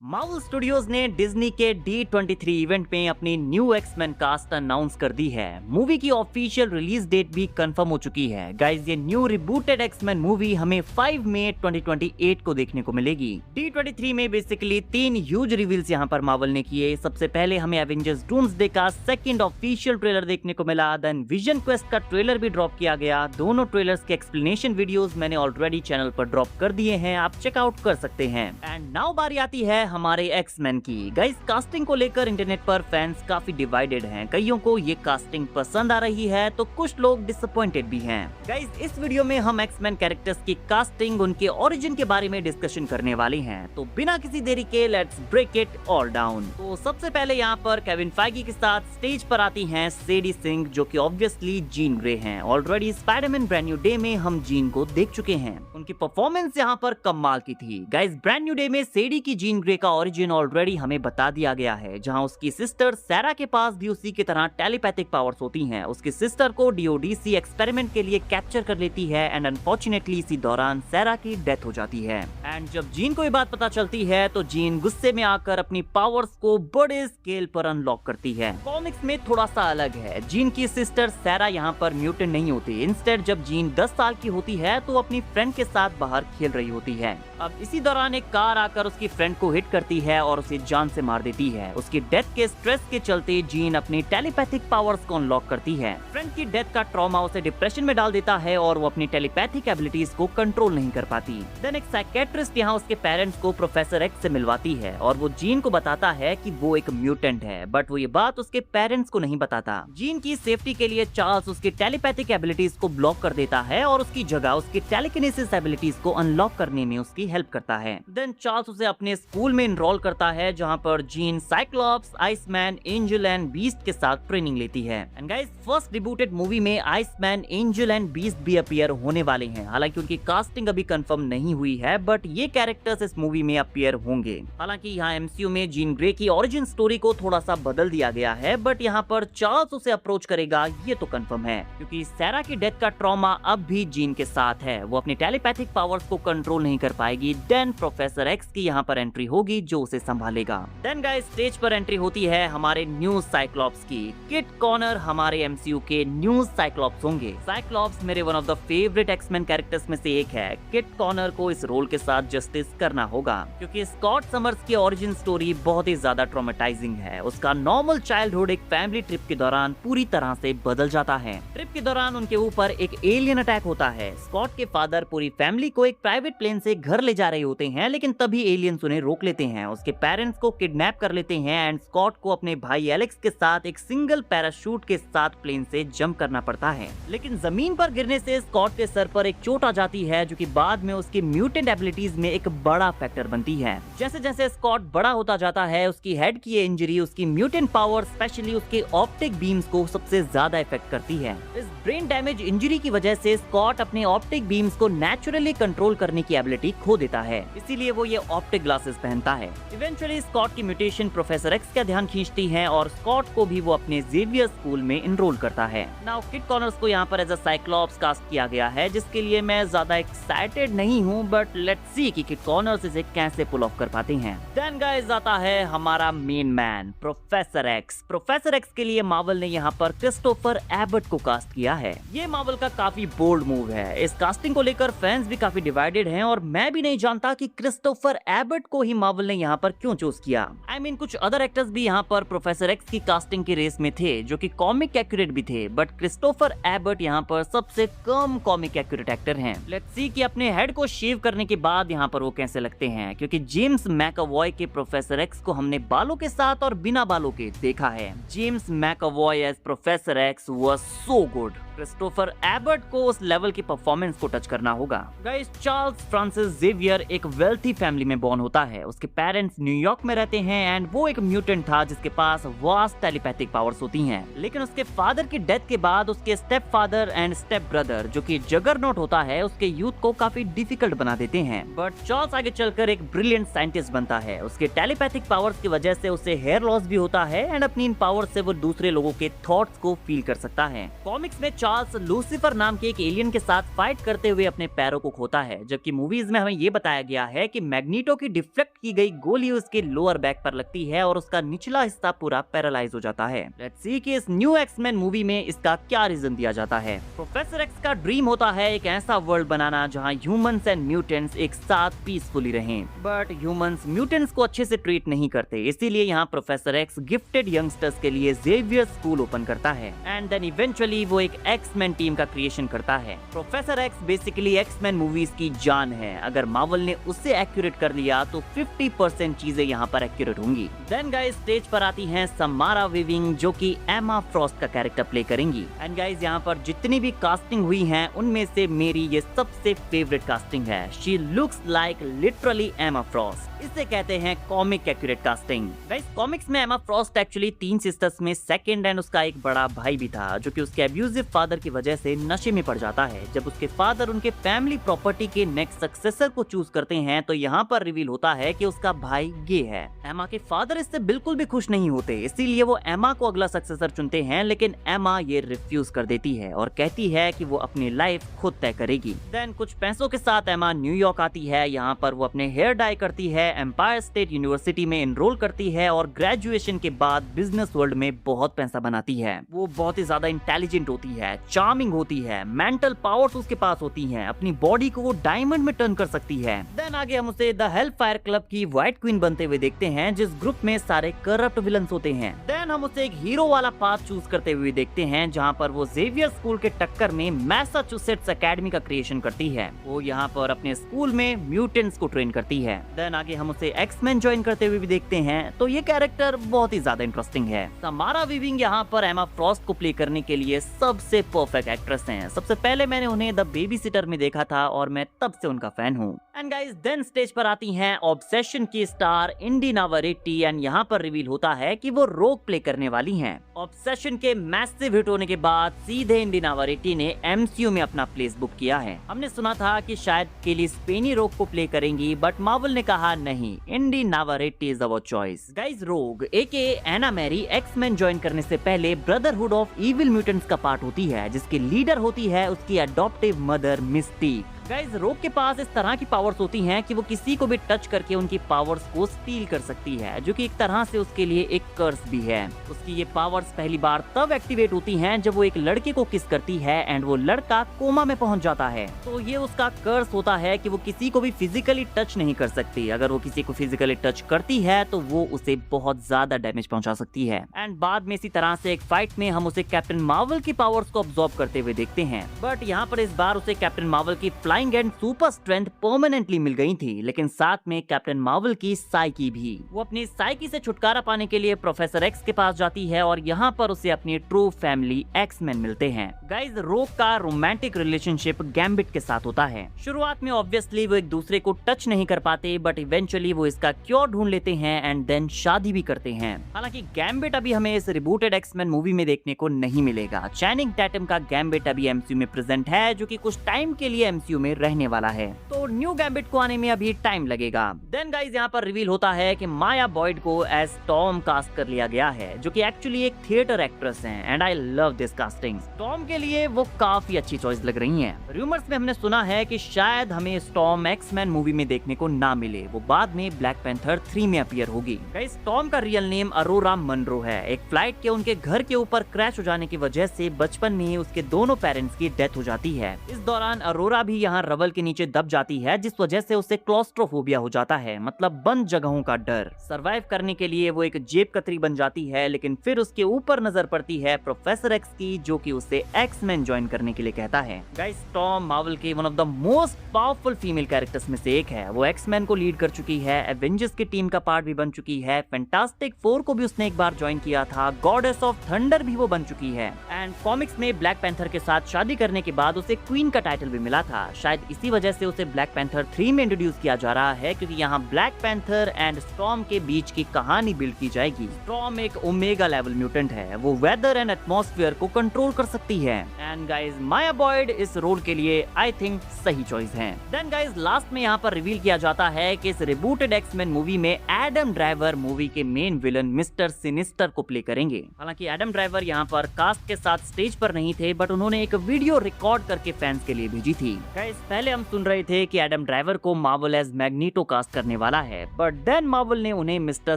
Marvel studios ने Disney के D23 event में अपनी न्यू एक्समैन कास्ट अनाउंस कर दी है। मूवी की ऑफिशियल रिलीज डेट भी कंफर्म हो चुकी है। गाइस, ये न्यू रिबूटेड एक्समैन मूवी हमें 5 मई 2028 को देखने को मिलेगी। D23 में बेसिकली 3 ह्यूज रिवील्स यहाँ पर मार्वल ने किए। सबसे पहले हमें एवेंजर्स डूम्सडे का सेकंड ऑफिशियल ट्रेलर देखने को मिला। देन विजन क्वेस्ट का ट्रेलर भी ड्रॉप किया गया। दोनों ट्रेलर्स के एक्सप्लेनेशन वीडियोस मैंने ऑलरेडी चैनल पर ड्रॉप कर दिए हैं, आप चेकआउट कर सकते हैं। एंड नाउ बारी आती है हमारे एक्समैन की। गाइस, कास्टिंग को लेकर इंटरनेट पर फैंस काफी डिवाइडेड हैं। कईयों को ये कास्टिंग पसंद आ रही है तो कुछ लोग डिसअपॉइंटेड भी हैं। गाइस, इस वीडियो में हम एक्समैन कैरेक्टर्स की कास्टिंग, उनके ओरिजिन के बारे में डिस्कशन करने वाले हैं। तो बिना किसी देरी के let's break it all down. तो सबसे पहले यहाँ पर केविन फाइगी के साथ स्टेज पर आती हैं सेडी सिंह, जो कि ऑब्वियसली जीन ग्रे हैं। Already Spiderman brand new day में हम जीन को देख चुके हैं। उनकी परफॉर्मेंस यहाँ पर कमाल की थी। गाइस, ब्रांड न्यू डे में सेडी की जीन ग्रे का ओरिजिन ऑलरेडी हमें बता दिया गया है, जहां उसकी सिस्टर सैरा के पास भी उसी की तरह टेलीपैथिक पावर्स होती हैं। उसकी सिस्टर को डीओडीसी एक्सपेरिमेंट के लिए कैप्चर कर लेती है एंड अनफॉर्चुनेटली इसी दौरान सैरा की डेथ हो जाती है। एंड जब जीन को ये बात पता चलती है तो जीन गुस्से में आकर अपनी पावर्स को बड़े स्केल पर अनलॉक करती है। कॉमिक्स में थोड़ा सा अलग है। जीन की सिस्टर सैरा यहाँ पर म्यूटेंट नहीं होती। इंस्टेड जब जीन 10 साल की होती है तो अपनी फ्रेंड के साथ बाहर खेल रही होती है। अब इसी दौरान एक कार आकर उसकी फ्रेंड को हिट करती है और उसे जान से मार देती है। उसकी डेथ के स्ट्रेस के चलते जीन अपनी टेलीपैथिक पावर्स को अनलॉक करती है। फ्रेंड की डेथ का ट्रॉमा उसे डिप्रेशन में डाल देता है और वो अपनी टेलीपैथिक एबिलिटीज को कंट्रोल नहीं कर पाती। देन एक साइकेट्रिस्ट यहाँ उसके पेरेंट्स को प्रोफेसर एक्स से मिलवाती है और वो जीन को बताता है कि वो एक म्यूटेंट है, बट वो ये बात उसके पेरेंट्स को नहीं बताता। जीन की सेफ्टी के लिए चार्ल्स उसकी टेलीपैथिक एबिलिटीज को ब्लॉक कर देता है और उसकी जगह उसकी टेलीकिनेसिस एबिलिटीज को अनलॉक करने में उसकी हेल्प करता है। देन चार्ल्स उसे अपने स्कूल में इनरोल करता है, जहां पर gene Cyclops, Iceman, angel and beast के साथ ट्रेनिंग लेती है। And guys, first rebooted movie में आइसमैन, एंजल एंड बीस्ट भी अपीयर होने वाले हैं। हालांकि उनकी कास्टिंग अभी कंफर्म नहीं हुई है, बट ये कैरेक्टर्स इस मूवी में अपीयर होंगे। हालांकि यहाँ एमसीयू में जीन ग्रे की ओरिजिन स्टोरी को थोड़ा सा बदल दिया गया है, बट यहाँ पर चार्ल्स उसे अप्रोच करेगा ये तो कंफर्म है, क्योंकि सैरा की डेथ का ट्रॉमा अब भी जीन के साथ है। वो अपनी टेलीपैथिक पावर्स को कंट्रोल नहीं कर पाएगी। देन प्रोफेसर एक्स की यहाँ पर एंट्री होगी जो उसे संभालेगा। देन गाइस, स्टेज पर एंट्री होती है हमारे न्यू साइक्लॉप्स की। किट कॉनर हमारे एमसीयू के न्यू साइक्लॉप्स होंगे। साइक्लॉप्स मेरे one of the favourite X Men characters में से एक है। किट कॉनर को इस रोल के साथ जस्टिस करना होगा, क्योंकि स्कॉट समर्स की ओरिजिन स्टोरी बहुत ही ज्यादा ट्रॉमेटाइजिंग है। उसका नॉर्मल चाइल्डहुड एक फैमिली ट्रिप के दौरान पूरी तरह से बदल जाता है। ट्रिप के दौरान उनके ऊपर एक एलियन अटैक होता है। स्कॉट के फादर पूरी फैमिली को एक प्राइवेट प्लेन से घर ले जा रहे होते हैं, लेकिन तभी एलियंस उन्हें रोक लेते हैं। उसके पेरेंट्स को किडनैप कर लेते हैं एंड स्कॉट को अपने भाई एलेक्स के साथ एक सिंगल पैराशूट के साथ प्लेन से जंप करना पड़ता है। लेकिन जमीन पर गिरने से स्कॉट के सर पर एक चोट आ जाती है, जो कि बाद में उसकी म्यूटेंट एबिलिटीज में एक बड़ा फैक्टर बनती है। जैसे जैसे स्कॉट बड़ा होता जाता है, उसकी हेड की इंजरी उसकी म्यूटेंट पावर, स्पेशली उसके ऑप्टिक बीम्स को सबसे ज्यादा इफेक्ट करती है। इस ब्रेन डैमेज इंजरी की वजह से स्कॉट अपने ऑप्टिक बीम्स को नेचुरली कंट्रोल करने की एबिलिटी खो देता है, इसीलिए वो ये ऑप्टिक ग्लासेस पहनता है। इवेंचुअली स्कॉट की म्यूटेशन प्रोफेसर एक्स का ध्यान खींचती है और स्कॉट को भी वो अपने जेवियर स्कूल में इनरोल करता है। नाउ किट कॉनर्स को यहाँ पर एज अ साइक्लॉप्स कास्ट किया गया है, जिसके लिए मैं ज्यादा एक्साइटेड नहीं हूँ, बट लेट्स सी कि किट कॉनर्स इसे कैसे पुल ऑफ कर पाते हैं। देन गाइस, आता है हमारा main man professor x. Professor x के लिए मार्वल ने यहाँ पर क्रिस्टोफर एबट को कास्ट किया है। ये मार्वल का काफी बोल्ड मूव है। इस कास्टिंग को लेकर फैंस भी काफी डिवाइडेड हैं और मैं भी नहीं जानता कि क्रिस्टोफर एबट को ही मार्वल ने यहाँ पर क्यों चूज किया। I mean, कुछ अदर एक्टर्स भी यहाँ पर प्रोफेसर एक्स की कास्टिंग की रेस में थे, जो कि कॉमिक एक्यूरेट भी थे, बट क्रिस्टोफर एबट यहाँ पर सबसे कम कॉमिक एक्यूरेट एक्टर हैं। लेट्स सी कि अपने हेड को शेव करने के बाद यहाँ पर वो कैसे लगते हैं, क्योंकि जेम्स मैकअवॉय के प्रोफेसर एक्स को हमने बालों के साथ और बिना बालों के देखा है। James McAvoy as professor X was so good. Christopher Abbott को उस लेवल की परफॉर्मेंस को टच करना होगा। गाइस, चार्ल्स फ्रांसिस जेवियर एक वेल्थी फैमिली में बॉर्न होता है। उसके पेरेंट्स न्यूयॉर्क में रहते हैं एंड वो एक म्यूटेंट था जिसके पास वास्ट टेलीपैथिक पावर्स होती हैं। लेकिन उसके फादर की डेथ के बाद उसके step father and step brother, जो कि जगरनॉट होता है, उसके यूथ को काफी डिफिकल्ट बना देते हैं। बट चार्ल्स आगे चलकर एक ब्रिलियंट साइंटिस्ट बनता है। उसके टेलीपैथिक पावर्स की वजह से उसे हेयर लॉस भी होता है एंड अपनी इन पावर से वो दूसरे लोगों के थॉट्स को फील कर सकता है। कॉमिक्स में चार्ल्स लूसीफर नाम के एक एलियन के साथ फाइट करते हुए अपने पैरों को खोता है, जबकि मूवीज में हमें ये बताया गया है कि मैग्नीटो की डिफ्लेक्ट की की गई गोली उसके लोअर बैक पर लगती है और उसका निचला हिस्सा पूरा पैरालाइज हो जाता है। लेट्स सी कि इस न्यू एक्समैन मूवी में इसका क्या रीजन दिया जाता है। प्रोफेसर एक्स का ड्रीम होता है एक ऐसा वर्ल्ड बनाना जहां ह्यूमंस एंड म्यूटेंट्स एक साथ पीसफुली रहें, बट ह्यूमंस म्यूटेंट्स को अच्छे से ट्रीट नहीं करते, इसीलिए यहाँ प्रोफेसर एक्स गिफ्टेड यंगस्टर्स के लिए जेवियर स्कूल ओपन करता है एंड देन इवेंचुअली वो एक एक्समैन टीम का क्रिएशन करता है। Professor X basically X Men movies की जान है, अगर मार्वल ने उससे एक्यूरेट कर लिया तो 50% चीजें यहाँ पर एक्यूरेट होंगी। देन गाइस स्टेज पर आती हैं समारा वीविंग जो कि एमा फ्रॉस्ट का कैरेक्टर प्ले करेंगी। एंड गाइस यहाँ पर जितनी भी कास्टिंग हुई है उनमें से मेरी ये सबसे फेवरेट कास्टिंग है। शी लुक्स लाइक लिटरली एमा फ्रॉस्ट। इसे कहते हैं comic accurate casting. Guys comics में एमा फ्रॉस्ट एक्चुअली 3 सिस्टर्स में सेकंड एंड उसका एक बड़ा भाई भी था जो कि उसके अब्यूजिव फादर की वजह से नशे में पड़ जाता है। जब उसके फादर उनके फैमिली प्रॉपर्टी के नेक्स्ट सक्सेसर को चूज करते हैं तो यहाँ पर रिवील होता है कि उसका भाई गे है। एमा के फादर इससे बिल्कुल भी खुश नहीं होते, इसीलिए वो एमा को अगला सक्सेसर चुनते हैं, लेकिन एमा ये रिफ्यूज कर देती है और कहती है कि वो अपनी लाइफ खुद तय करेगी। देन कुछ पैसों के साथ एमा न्यूयॉर्क आती है। यहाँ पर वो अपने हेयर डाई करती है, एम्पायर स्टेट यूनिवर्सिटी में एनरोल करती है और ग्रेजुएशन के बाद बिजनेस वर्ल्ड में बहुत पैसा बनाती है। वो बहुत ही ज्यादा इंटेलिजेंट होती है, चार्मिंग होती है, मेंटल पावर्स उसके पास होती हैं, अपनी बॉडी को वो डायमंड में टर्न कर सकती है। देन आगे हम उसे द हेलफायर क्लब की व्हाइट क्वीन बनते हुए देखते हैं जिस ग्रुप में सारे करप्ट विलन्स होते हैं। देन हम उसे एक हीरो वाला पाथ चूज करते हुए देखते हैं जहाँ पर वो जेवियर स्कूल के टक्कर में मैसाचुसेट्स एकेडमी का क्रिएशन करती है। वो यहाँ पर अपने स्कूल में म्यूटेंट्स को ट्रेन करती है। देन आगे हम उसे एक्समैन ज्वाइन करते हुए भी देखते हैं, तो ये कैरेक्टर बहुत ही ज्यादा इंटरेस्टिंग है। समारा वीविंग यहाँ पर एमा फ्रॉस्ट को प्ले करने के लिए सबसे परफेक्ट एक्ट्रेस हैं। सबसे पहले मैंने उन्हें द बेबी सिटर में देखा था और मैं तब से उनका फैन हूँ। एंड गाइस देन स्टेज पर आती हैं ऑब्सेशन की स्टार इंडी नावारेटी एंड यहाँ पर रिवील होता है कि वो रोग प्ले करने वाली हैं। ऑब्सेशन के मैसिव हिट होने के बाद सीधे इंडी नावारेटी ने एमसीयू में अपना प्लेस बुक किया है। हमने सुना था कि शायद केली स्पेनी रोग को प्ले करेंगी, बट मार्वल ने कहा नहीं, इंडी नावारेटी इज अवर चॉइस। गाइस रोग एके एना मैरी एक्समैन ज्वाइन करने से पहले ब्रदरहुड ऑफ इविल म्यूटेंट्स का पार्ट होती है जिसकी लीडर होती है उसकी अडॉप्टिव मदर मिस्टीक। गाइस रोग के पास इस तरह की पावर्स होती हैं कि वो किसी को भी टच करके उनकी पावर्स को स्टील कर सकती है, जो कि एक तरह से उसके लिए एक कर्स भी है। उसकी ये पावर्स पहली बार तब एक्टिवेट होती हैं जब वो एक लड़के को किस करती है एंड वो लड़का कोमा में पहुंच जाता है। तो ये उसका कर्स होता है कि वो किसी को भी फिजिकली टच नहीं कर सकती। अगर वो किसी को फिजिकली टच करती है तो वो उसे बहुत ज्यादा डैमेज पहुंचा सकती है। एंड बाद में इसी तरह से एक फाइट में हम उसे कैप्टन मार्वल की पावर्स को अब्सॉर्ब करते हुए देखते हैं, बट यहाँ पर इस बार उसे कैप्टन मार्वल की flying and super strength permanently मिल गई थी, लेकिन साथ में कैप्टन मार्वल की साइकी भी। वो अपनी साइकी से छुटकारा पाने के लिए प्रोफेसर एक्स के पास जाती है और यहाँ पर उसे अपनी ट्रू फैमिली एक्समैन मिलते हैं। गाइस रोग का रोमांटिक रिलेशनशिप गैम्बिट के साथ होता है। शुरुआत में ऑब्वियसली वो एक दूसरे को टच नहीं कर पाते, बट इवेंचुअली वो इसका क्योर ढूंढ लेते हैं एंड देन शादी भी करते हैं। हालांकि गैम्बिट अभी हमें इस रिबूटेड एक्समैन मूवी में देखने को नहीं मिलेगा। चैनिंग टैटम का गैम्बिट अभी एमसीयू में प्रेजेंट है, जो कि कुछ टाइम के लिए एमसीयू में रहने वाला है, तो न्यू गैम्बिट को आने में अभी टाइम लगेगा। देन गाइस यहाँ पर रिवील होता है कि माया बॉयड को एज टॉम कास्ट कर लिया गया है, जो कि एक्चुअली एक थिएटर एक्ट्रेस हैं and I love this casting. Tom के लिए वो काफी अच्छी चॉइस लग रही हैं। रूमर्स में हमने सुना है कि शायद हमें टॉम एक्समैन मूवी में देखने को ना मिले, वो बाद में ब्लैक पैंथर 3 में अपीयर होगी। गाइस टॉम का रियल नेम अरोरा मनरो है। एक फ्लाइट के उनके घर के ऊपर क्रैश हो जाने की वजह से बचपन में ही उसके दोनों पेरेंट्स की डेथ हो जाती है। इस दौरान अरोरा भी यहाँ रबल के नीचे दब जाती है, जिस वजह से उसे क्लॉस्ट्रोफोबिया हो जाता है, मतलब बंद जगहों का डर। सरवाइव करने के लिए वो एक जेब कतरी बन जाती है, लेकिन फिर उसके ऊपर नजर पड़ती है प्रोफेसर एक्स की, जो कि उसे एक्समैन ज्वाइन करने के लिए कहता है। गाइस टॉम मार्वल के one of the most powerful female characters में से एक है। वो एक्समैन को लीड कर चुकी है, एवेंजर्स की टीम का पार्ट भी बन चुकी है, फैंटास्टिक फोर को भी उसने एक बार ज्वाइन किया था, गॉडेस ऑफ थंडर भी वो बन चुकी है एंड कॉमिक्स में ब्लैक पैंथर के साथ शादी करने के बाद उसे क्वीन का टाइटल भी मिला था। शायद इसी वजह से उसे ब्लैक पैंथर 3 में इंट्रोड्यूस किया जा रहा है, क्योंकि यहाँ ब्लैक पैंथर एंड स्टॉर्म के बीच की कहानी बिल्ड की जाएगी। स्टॉर्म एक ओमेगा लेवल म्यूटेंट है, वो वेदर एंड एटमॉस्फेयर को कंट्रोल कर सकती है एंड गाइस माया बॉयड इस रोल के लिए आई थिंक सही चॉइस है। देन गाइस लास्ट में यहाँ पर रिवील किया जाता है कि इस रिबूटेड एक्समैन मूवी में एडम ड्राइवर मूवी के मेन विलन मिस्टर सिनिस्टर को प्ले करेंगे। हालांकि एडम ड्राइवर यहाँ पर कास्ट के साथ स्टेज पर नहीं थे, बट उन्होंने एक वीडियो रिकॉर्ड करके फैंस के लिए भेजी थी। गाइस गाइस पहले हम सुन रहे थे कि एडम ड्राइवर को मार्वल एज मैग्नीटो कास्ट करने वाला है, बट देन मार्वल ने उन्हें मिस्टर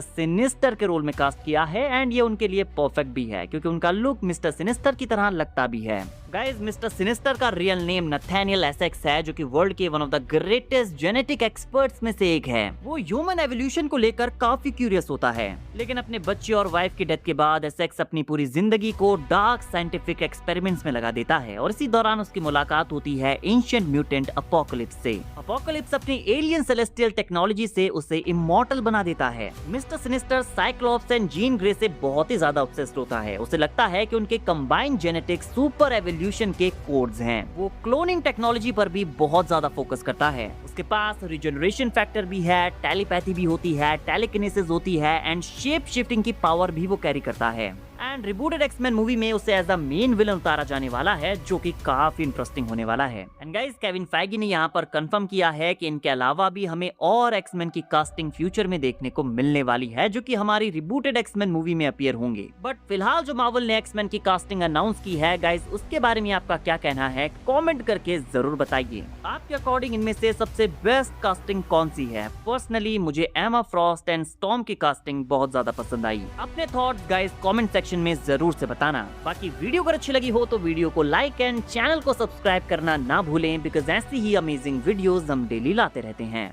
सिनिस्टर के रोल में कास्ट किया है एंड ये उनके लिए परफेक्ट भी है क्योंकि उनका लुक मिस्टर सिनिस्टर की तरह लगता भी है। गाइस मिस्टर सिनिस्टर का रियल नेम नथानियल एसेक्स है जो कि वर्ल्ड के one of the greatest genetic experts में से एक है। वो ह्यूमन एवोल्यूशन को लेकर काफी क्यूरियस होता है, लेकिन अपने बच्चे और वाइफ की डेथ के बाद एसेक्स अपनी पूरी जिंदगी को डार्क साइंटिफिक एक्सपेरिमेंट्स में लगा देता है और इसी दौरान उसकी मुलाकात होती है एंशिएंट म्यूटेंट अपोकलिप्स से। अपोकलिप्स अपनी एलियन सेलेस्टियल टेक्नोलॉजी से उसे इमॉर्टल बना देता है। Mister sinister Cyclops and Jean Grey से बहुत ही ज्यादा ऑब्सेस्ड होता है। उसे लगता है कि उनके कंबाइंड जेनेटिक्स सुपर एवोल्यूशन के कोड्स हैं। वो क्लोनिंग टेक्नोलॉजी पर भी बहुत ज्यादा फोकस करता है। उसके पास रिजेनरेशन फैक्टर भी है, टेलीपैथी भी होती है, टेलीकिनेसिस होती है एंड शेप शिफ्टिंग की पावर भी वो कैरी करता है। एंड रिबूटेड एक्समैन मूवी में उसे एज अ मेन विलन उतारा जाने वाला है जो कि काफी इंटरेस्टिंग होने वाला है। एंड गाइस केविन फाइगी ने यहाँ पर कंफर्म किया है कि इनके अलावा भी हमें और एक्समैन की कास्टिंग फ्यूचर में देखने को मिलने वाली है जो कि हमारी रिबूटेड एक्समैन मूवी में अपीयर होंगे। बट फिलहाल जो मार्वल ने एक्समैन की कास्टिंग अनाउंस की है गाइस उसके बारे में आपका क्या कहना है कॉमेंट करके जरूर बताइए। आपके अकॉर्डिंग इनमें से सबसे बेस्ट कास्टिंग कौन सी है? पर्सनली मुझे एमा फ्रॉस्ट एंड स्टॉर्म की कास्टिंग बहुत ज्यादा पसंद आई। अपने थॉट्स गाइस कमेंट सेक्शन में जरूर से बताना। बाकी वीडियो अगर अच्छी लगी हो तो वीडियो को लाइक एंड चैनल को सब्सक्राइब करना ना भूलें बिकॉज ऐसी ही अमेजिंग वीडियोस हम डेली लाते रहते हैं।